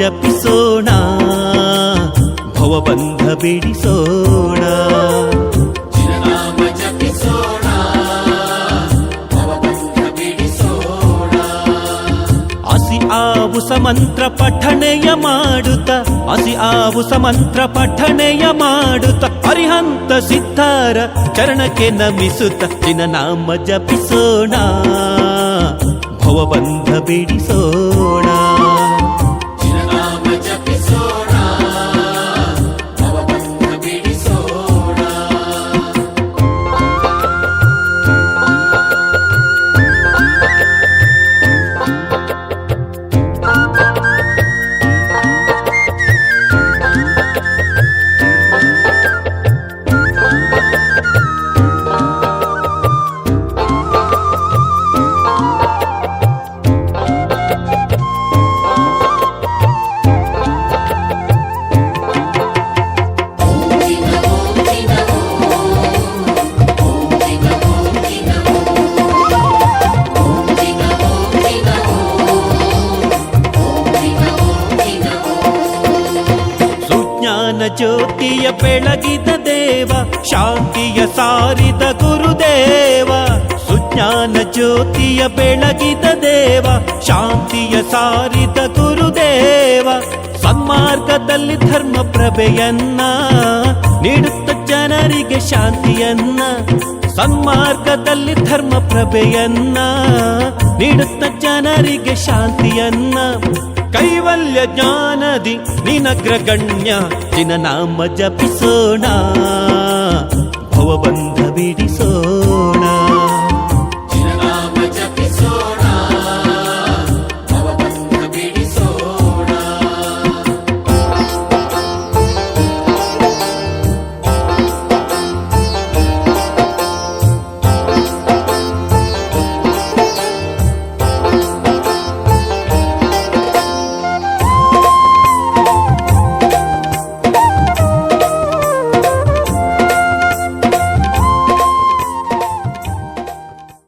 ಜಪಿಸೋಣ, ಭವಬಂಧ ಬಿಡಿಸೋಣ. ಚಿರನಾಮ ಜಪಿಸೋಣ, ಭವಬಂಧ ಬಿಡಿಸೋಣ. ಹಸಿ ಆವು ಸಮಂತ್ರ ಪಠಣೆಯ ಮಾಡುತ್ತ, ಹಸಿ ಆವು ಸಮಂತ್ರ ಪಠಣೆಯ ಮಾಡುತ್ತ, ಅರಿಹಂತ ಸಿದ್ಧಾರ ಚರಣಕ್ಕೆ ನಮಿಸುತ್ತ ಚಿನ್ನನಾಮ ಜಪಿಸೋಣ, ಭವಬಂಧ ಬಿಡಿಸೋಣ. ಚಿರನಾಮ ಜಪಿಸೋಣ, ಭವಬಂಧ ಬಿಡಿಸೋಣ. ಜ್ಯೋತಿಯ ಬೆಳಗಿದ ದೇವ, ಶಾಂತಿಯ ಸಾರಿದ ಗುರುದೇವ. ಸುಜ್ಞಾನ ಜ್ಯೋತಿಯ ಬೆಳಗಿದ ದೇವ, ಶಾಂತಿಯ ಸಾರಿದ ಗುರುದೇವ. ಸನ್ಮಾರ್ಗದಲ್ಲಿ ಧರ್ಮ ಪ್ರಭೆಯನ್ನ ನೀಡುತ್ತ ಜನರಿಗೆ ಶಾಂತಿಯನ್ನ, ಸನ್ಮಾರ್ಗದಲ್ಲಿ ಧರ್ಮ ಪ್ರಭೆಯನ್ನ ನೀಡುತ್ತ ಜನರಿಗೆ ಶಾಂತಿಯನ್ನ. ಕೈವಲ್ಯ ಜ್ಞಾನದಿ ನಿನಗ್ರಗಣ್ಯ ಚಿನ್ನನಾಮ ಜಪಿಸೋಣ, ಭವಬಂಧ ಬಿಡಿಸೋಣ.